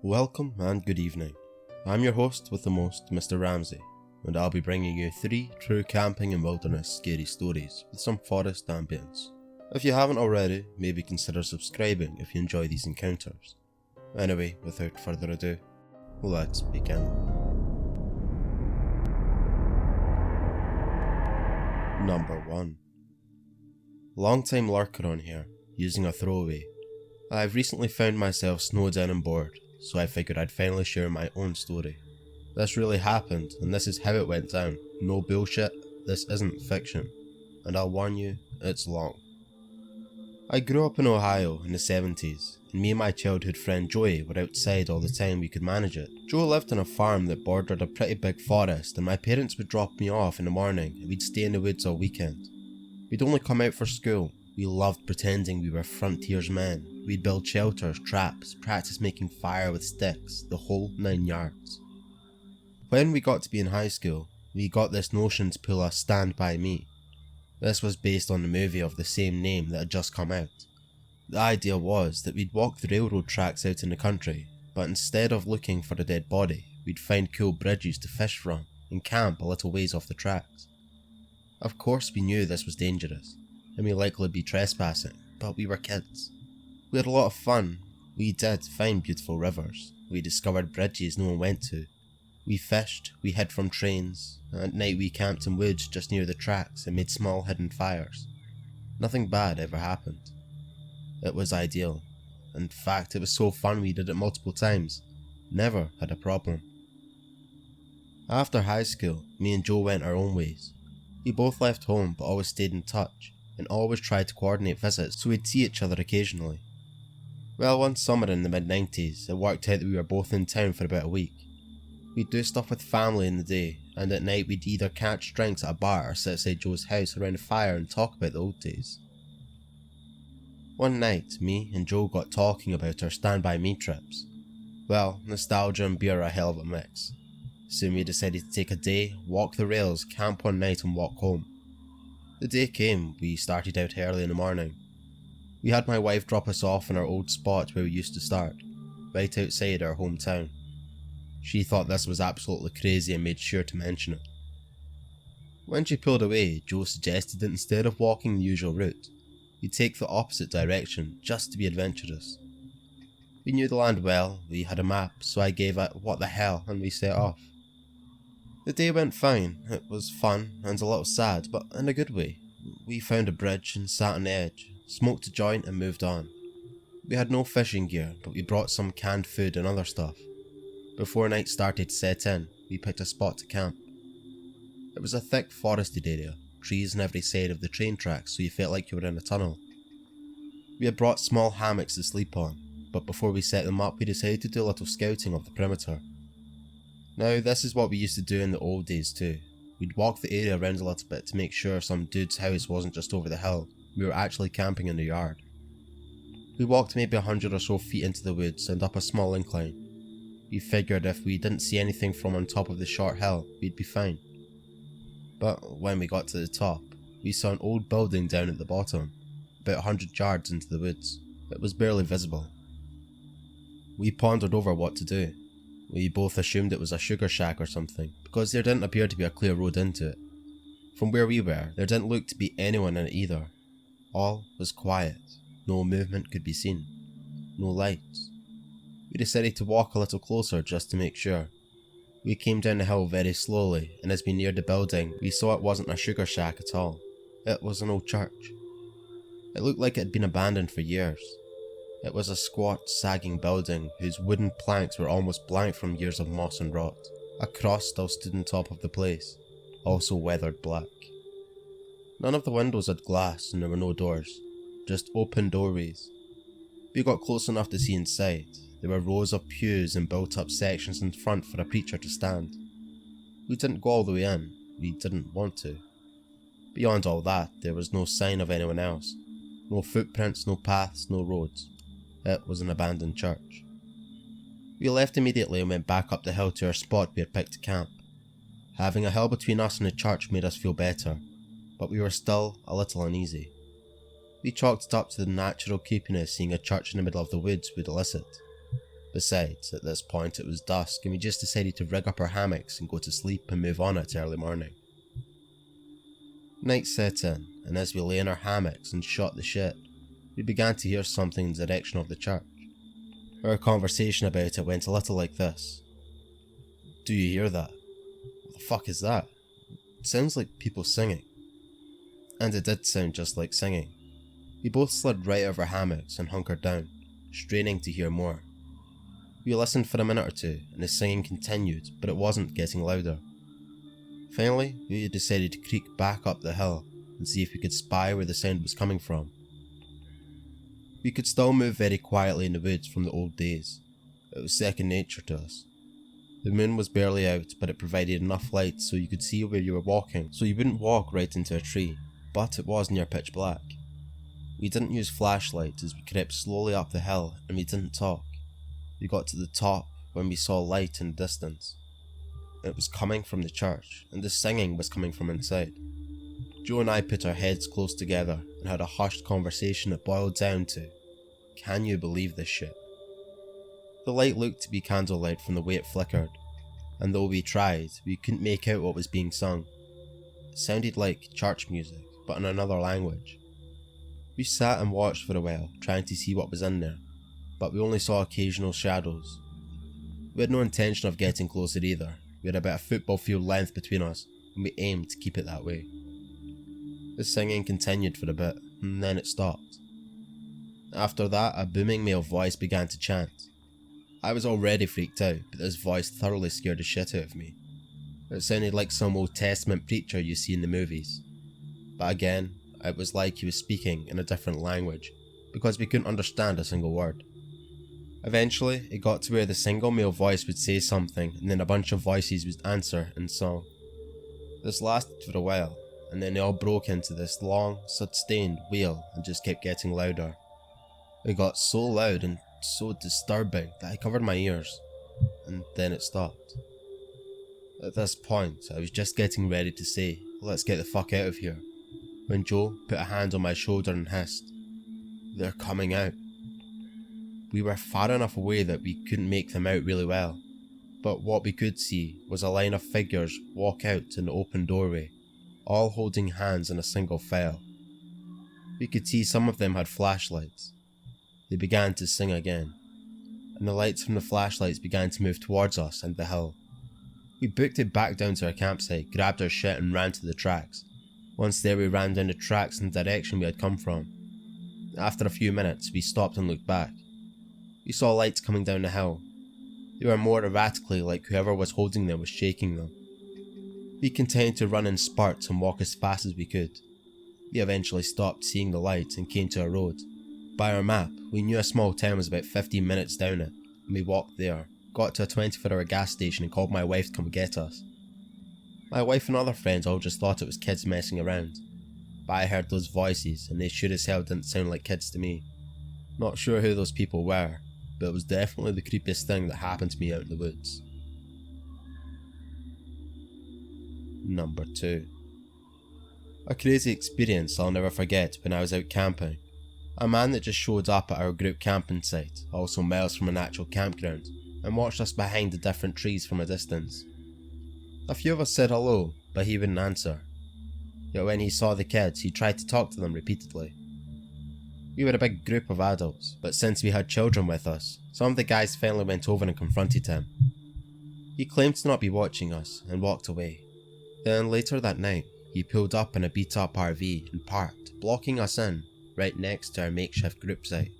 Welcome and good evening. I'm your host with the most, Mr. Ramsay, and I'll be bringing you 3 true camping and wilderness scary stories with some forest ambience. If you haven't already, maybe consider subscribing if you enjoy these encounters. Anyway, without further ado, let's begin. Number 1. Long-time lurker on here, using a throwaway. I've recently found myself snowed in and bored, so I figured I'd finally share my own story. This really happened, and this is how it went down. No bullshit, this isn't fiction. And I'll warn you, it's long. I grew up in Ohio in the 70s, and me and my childhood friend Joey were outside all the time we could manage it. Joe lived on a farm that bordered a pretty big forest, and my parents would drop me off in the morning and we'd stay in the woods all weekend. We'd only come out for school. We loved pretending we were frontiersmen. We'd build shelters, traps, practice making fire with sticks, the whole 9 yards. When we got to be in high school, we got this notion to pull a Stand By Me. This was based on the movie of the same name that had just come out. The idea was that we'd walk the railroad tracks out in the country, but instead of looking for a dead body, we'd find cool bridges to fish from and camp a little ways off the tracks. Of course we knew this was dangerous, and we'd likely be trespassing, but we were kids. We had a lot of fun. We did find beautiful rivers. We discovered bridges no one went to. We fished, we hid from trains, and at night we camped in woods just near the tracks and made small hidden fires. Nothing bad ever happened. It was ideal. In fact, it was so fun we did it multiple times. Never had a problem. After high school, me and Joe went our own ways. We both left home but always stayed in touch, and always tried to coordinate visits so we'd see each other occasionally. Well, one summer in the mid-90s, it worked out that we were both in town for about a week. We'd do stuff with family in the day, and at night we'd either catch drinks at a bar or sit outside Joe's house around a fire and talk about the old days. One night, me and Joe got talking about our Stand By Me trips. Well, nostalgia and beer are a hell of a mix. Soon we decided to take a day, walk the rails, camp one night and walk home. The day came. We started out early in the morning. We had my wife drop us off in our old spot where we used to start, right outside our hometown. She thought this was absolutely crazy and made sure to mention it. When she pulled away, Joe suggested that instead of walking the usual route, we take the opposite direction just to be adventurous. We knew the land well, we had a map, so I gave it "what the hell" and we set off. The day went fine. It was fun and a little sad, but in a good way. We found a bridge and sat on the edge, smoked a joint and moved on. We had no fishing gear, but we brought some canned food and other stuff. Before night started to set in, we picked a spot to camp. It was a thick forested area, trees on every side of the train tracks so you felt like you were in a tunnel. We had brought small hammocks to sleep on, but before we set them up we decided to do a little scouting of the perimeter. Now this is what we used to do in the old days too. We'd walk the area around a little bit to make sure some dude's house wasn't just over the hill. We were actually camping in the yard. We walked maybe 100 or so feet into the woods and up a small incline. We figured if we didn't see anything from on top of the short hill, we'd be fine. But when we got to the top, we saw an old building down at the bottom, about 100 yards into the woods. It was barely visible. We pondered over what to do. We both assumed it was a sugar shack or something, because there didn't appear to be a clear road into it. From where we were, there didn't look to be anyone in it either. All was quiet. No movement could be seen. No lights. We decided to walk a little closer just to make sure. We came down the hill very slowly, and as we neared the building, we saw it wasn't a sugar shack at all. It was an old church. It looked like it had been abandoned for years. It was a squat, sagging building whose wooden planks were almost blank from years of moss and rot. A cross still stood on top of the place, also weathered black. None of the windows had glass and there were no doors, just open doorways. We got close enough to see inside. There were rows of pews and built-up sections in front for a preacher to stand. We didn't go all the way in. We didn't want to. Beyond all that, there was no sign of anyone else. No footprints, no paths, no roads. It was an abandoned church. We left immediately and went back up the hill to our spot we had picked to camp. Having a hill between us and the church made us feel better, but we were still a little uneasy. We chalked it up to the natural creepiness seeing a church in the middle of the woods would elicit. Besides, at this point it was dusk and we just decided to rig up our hammocks and go to sleep and move on at early morning. Night set in, and as we lay in our hammocks and shot the shit, we began to hear something in the direction of the church. Our conversation about it went a little like this. "Do you hear that? What the fuck is that? It sounds like people singing." And it did sound just like singing. We both slid right out of our hammocks and hunkered down, straining to hear more. We listened for a minute or two, and the singing continued, but it wasn't getting louder. Finally, we decided to creep back up the hill and see if we could spy where the sound was coming from. We could still move very quietly in the woods from the old days. It was second nature to us. The moon was barely out, but it provided enough light so you could see where you were walking, so you wouldn't walk right into a tree, but it was near pitch black. We didn't use flashlights as we crept slowly up the hill, and we didn't talk. We got to the top when we saw light in the distance. It was coming from the church, and the singing was coming from inside. Joe and I put our heads close together and had a hushed conversation that boiled down to, "Can you believe this shit?" The light looked to be candlelight from the way it flickered, and though we tried, we couldn't make out what was being sung. It sounded like church music, but in another language. We sat and watched for a while, trying to see what was in there, but we only saw occasional shadows. We had no intention of getting closer either. We had about a football field length between us, and we aimed to keep it that way. The singing continued for a bit, and then it stopped. After that, a booming male voice began to chant. I was already freaked out, but this voice thoroughly scared the shit out of me. It sounded like some Old Testament preacher you see in the movies. But again, it was like he was speaking in a different language, because we couldn't understand a single word. Eventually, it got to where the single male voice would say something, and then a bunch of voices would answer in song. This lasted for a while, and then they all broke into this long, sustained wail and just kept getting louder. It got so loud and so disturbing that I covered my ears, and then it stopped. At this point, I was just getting ready to say, "Let's get the fuck out of here," when Joe put a hand on my shoulder and hissed, "They're coming out." We were far enough away that we couldn't make them out really well, but what we could see was a line of figures walk out in the open doorway, all holding hands in a single file. We could see some of them had flashlights. They began to sing again, and the lights from the flashlights began to move towards us and the hill. We booked it back down to our campsite, grabbed our shit and ran to the tracks. Once there, we ran down the tracks in the direction we had come from. After a few minutes, we stopped and looked back. We saw lights coming down the hill. They were more erratically like whoever was holding them was shaking them. We continued to run in spurts and walk as fast as we could. We eventually stopped seeing the lights and came to a road. By our map, we knew a small town was about 15 minutes down it, and we walked there, got to a 24-hour gas station and called my wife to come get us. My wife and other friends all just thought it was kids messing around, but I heard those voices and they sure as hell didn't sound like kids to me. Not sure who those people were, but it was definitely the creepiest thing that happened to me out in the woods. Number 2. A crazy experience I'll never forget when I was out camping. A man that just showed up at our group camping site, also miles from an actual campground, and watched us behind the different trees from a distance. A few of us said hello, but he wouldn't answer. Yet when he saw the kids, he tried to talk to them repeatedly. We were a big group of adults, but since we had children with us, some of the guys finally went over and confronted him. He claimed to not be watching us and walked away. Then later that night, he pulled up in a beat up RV and parked, blocking us in, right next to our makeshift group site.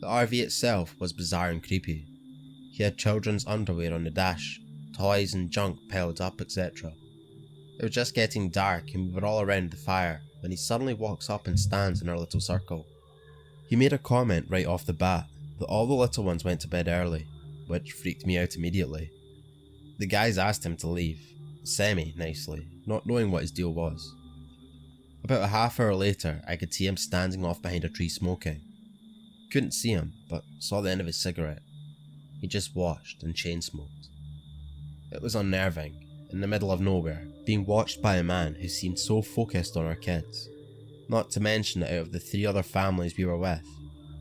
The RV itself was bizarre and creepy. He had children's underwear on the dash, toys and junk piled up, etc. It was just getting dark and we were all around the fire when he suddenly walks up and stands in our little circle. He made a comment right off the bat that all the little ones went to bed early, which freaked me out immediately. The guys asked him to leave, semi-nicely, not knowing what his deal was. About a half hour later, I could see him standing off behind a tree smoking. Couldn't see him, but saw the end of his cigarette. He just watched and chain smoked. It was unnerving, in the middle of nowhere, being watched by a man who seemed so focused on our kids. Not to mention that out of the 3 other families we were with,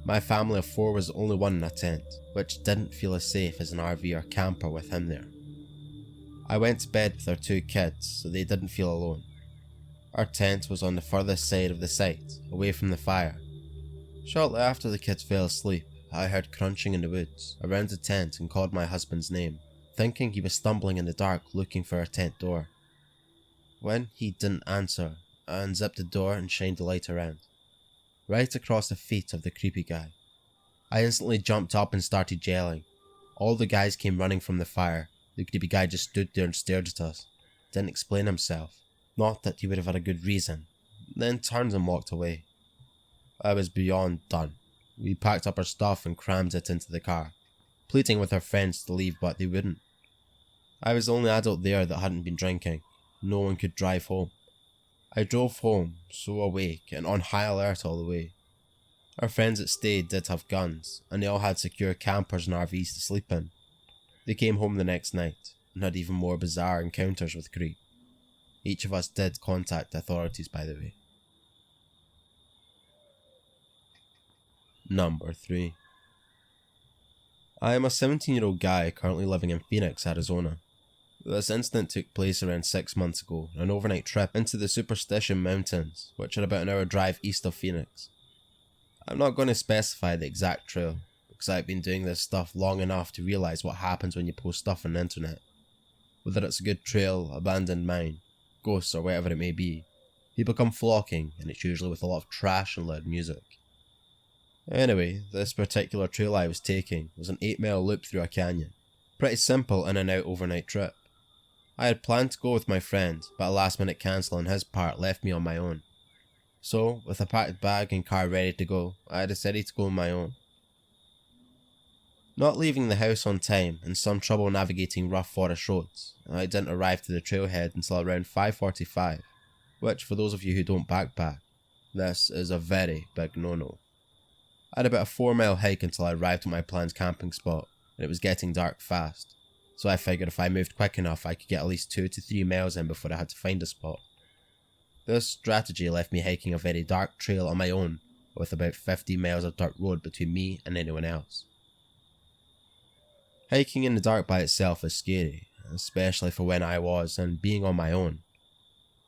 My family of 4 was the only one in a tent, which didn't feel as safe as an RV or camper with him there. I went to bed with our 2 kids so they didn't feel alone. Our tent was on the furthest side of the site, away from the fire. Shortly after the kids fell asleep, I heard crunching in the woods around the tent and called my husband's name, thinking he was stumbling in the dark looking for our tent door. When he didn't answer, I unzipped the door and shined the light around, right across the feet of the creepy guy. I instantly jumped up and started yelling. All the guys came running from the fire. The creepy guy just stood there and stared at us. Didn't explain himself. Not that he would have had a good reason. Then turned and walked away. I was beyond done. We packed up our stuff and crammed it into the car, pleading with our friends to leave, but they wouldn't. I was the only adult there that hadn't been drinking. No one could drive home. I drove home, so awake and on high alert all the way. Our friends that stayed did have guns, and they all had secure campers and RVs to sleep in. They came home the next night, and had even more bizarre encounters with creep. Each of us did contact the authorities, by the way. Number 3. I am a 17-year-old guy currently living in Phoenix, Arizona. This incident took place around 6 months ago, an overnight trip into the Superstition Mountains, which are about an hour drive east of Phoenix. I'm not going to specify the exact trail, because I've been doing this stuff long enough to realise what happens when you post stuff on the internet. Whether it's a good trail, abandoned mine, ghosts or whatever it may be, people come flocking, and it's usually with a lot of trash and loud music. Anyway, this particular trail I was taking was an 8-mile loop through a canyon. Pretty simple in and out overnight trip. I had planned to go with my friend, but a last minute cancel on his part left me on my own. So, with a packed bag and car ready to go, I decided to go on my own. Not leaving the house on time and some trouble navigating rough forest roads, I didn't arrive to the trailhead until around 5:45, which for those of you who don't backpack, this is a very big no-no. I had about a 4-mile hike until I arrived at my planned camping spot, and it was getting dark fast, so I figured if I moved quick enough I could get at least 2 to 3 miles in before I had to find a spot. This strategy left me hiking a very dark trail on my own, with about 50 miles of dirt road between me and anyone else. Hiking in the dark by itself is scary, especially for when I was and being on my own.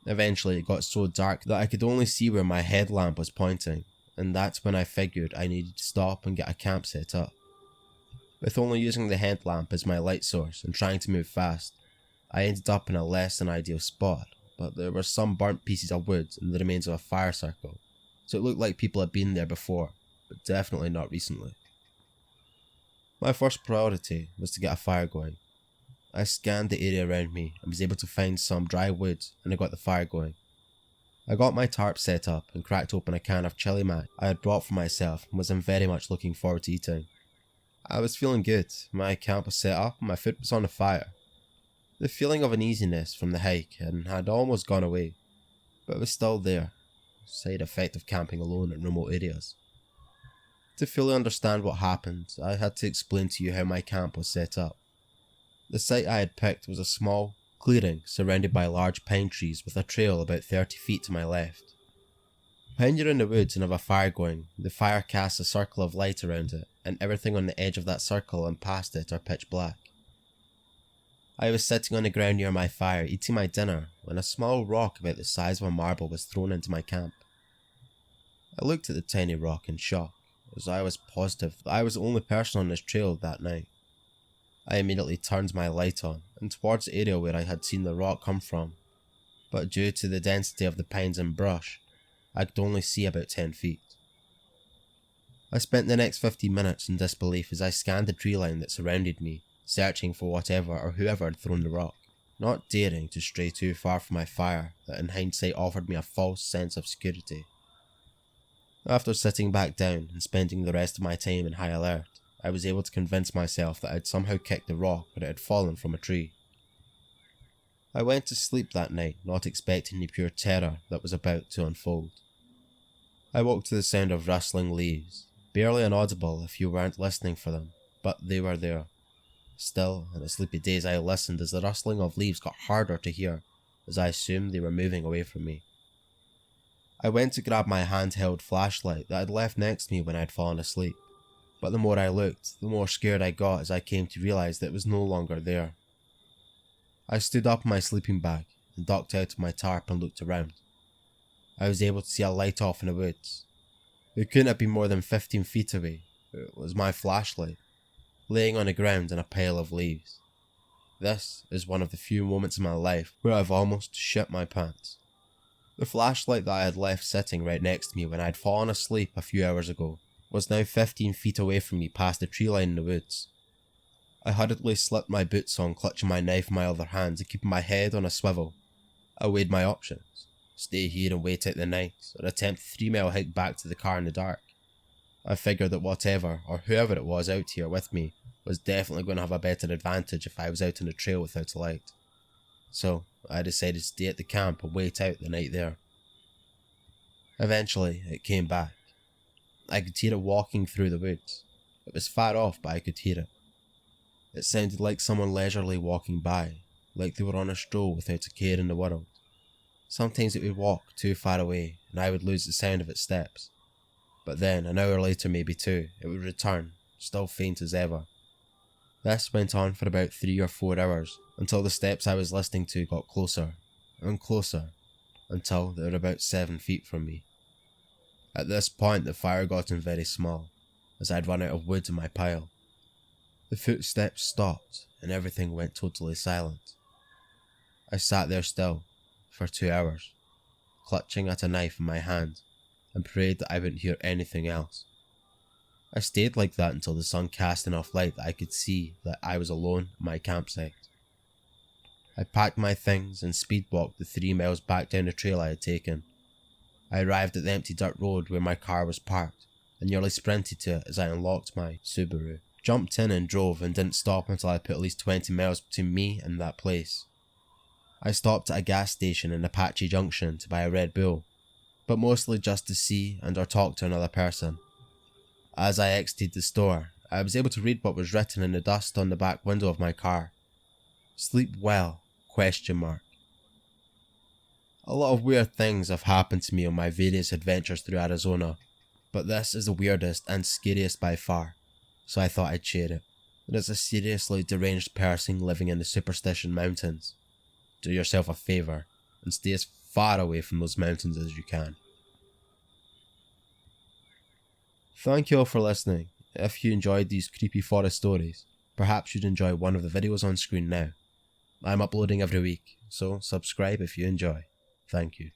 Eventually it got so dark that I could only see where my headlamp was pointing, and that's when I figured I needed to stop and get a camp set up. With only using the headlamp as my light source and trying to move fast, I ended up in a less than ideal spot, but there were some burnt pieces of wood and the remains of a fire circle, so it looked like people had been there before, but definitely not recently. My first priority was to get a fire going. I scanned the area around me and was able to find some dry wood, and I got the fire going. I got my tarp set up and cracked open a can of chili mac I had brought for myself and was very much looking forward to eating. I was feeling good, my camp was set up and my food was on the fire. The feeling of uneasiness from the hike had almost gone away, but it was still there, side effect of camping alone in remote areas. To fully understand what happened, I had to explain to you how my camp was set up. The site I had picked was a small clearing surrounded by large pine trees with a trail about 30 feet to my left. When you're in the woods and have a fire going, the fire casts a circle of light around it, and everything on the edge of that circle and past it are pitch black. I was sitting on the ground near my fire eating my dinner when a small rock about the size of a marble was thrown into my camp. I looked at the tiny rock in shock, as I was positive that I was the only person on this trail that night. I immediately turned my light on and towards the area where I had seen the rock come from, but due to the density of the pines and brush, I could only see about 10 feet. I spent the next 15 minutes in disbelief as I scanned the tree line that surrounded me, searching for whatever or whoever had thrown the rock, not daring to stray too far from my fire that in hindsight offered me a false sense of security. After sitting back down and spending the rest of my time in high alert, I was able to convince myself that I had somehow kicked the rock or it had fallen from a tree. I went to sleep that night not expecting the pure terror that was about to unfold. I woke to the sound of rustling leaves, barely inaudible if you weren't listening for them, but they were there. Still, in a sleepy daze I listened as the rustling of leaves got harder to hear, as I assumed they were moving away from me. I went to grab my handheld flashlight that I'd left next to me when I'd fallen asleep, but the more I looked, the more scared I got as I came to realise that it was no longer there. I stood up in my sleeping bag and ducked out of my tarp and looked around. I was able to see a light off in the woods. It couldn't have been more than 15 feet away. It was my flashlight, laying on the ground in a pile of leaves. This is one of the few moments in my life where I've almost shit my pants. The flashlight that I had left sitting right next to me when I had fallen asleep a few hours ago was now 15 feet away from me past the tree line in the woods. I hurriedly slipped my boots on, clutching my knife in my other hand and keeping my head on a swivel. I weighed my options: stay here and wait out the night, or attempt a 3-mile hike back to the car in the dark. I figured that whatever, or whoever it was out here with me, was definitely going to have a better advantage if I was out on the trail without a light. So, I decided to stay at the camp and wait out the night there. Eventually, it came back. I could hear it walking through the woods. It was far off, but I could hear it. It sounded like someone leisurely walking by, like they were on a stroll without a care in the world. Sometimes it would walk too far away, and I would lose the sound of its steps. But then, an hour later, maybe two, it would return, still faint as ever. This went on for about 3 or 4 hours, until the steps I was listening to got closer, and closer, until they were about 7 feet from me. At this point, the fire got very small, as I'd run out of wood in my pile. The footsteps stopped, and everything went totally silent. I sat there still, for 2 hours, clutching at a knife in my hand, and prayed that I wouldn't hear anything else. I stayed like that until the sun cast enough light that I could see that I was alone at my campsite. I packed my things and speed walked the 3 miles back down the trail I had taken. I arrived at the empty dirt road where my car was parked, and nearly sprinted to it as I unlocked my Subaru, jumped in and drove, and didn't stop until I put at least 20 miles between me and that place. I stopped at a gas station in Apache Junction to buy a Red Bull, but mostly just to see and or talk to another person. As I exited the store, I was able to read what was written in the dust on the back window of my car. Sleep well? ? A lot of weird things have happened to me on my various adventures through Arizona, but this is the weirdest and scariest by far, so I thought I'd share it. It is a seriously deranged person living in the Superstition Mountains. Do yourself a favour and stay as far away from those mountains as you can. Thank you all for listening. If you enjoyed these creepy forest stories, perhaps you'd enjoy one of the videos on screen now. I'm uploading every week, so subscribe if you enjoy. Thank you.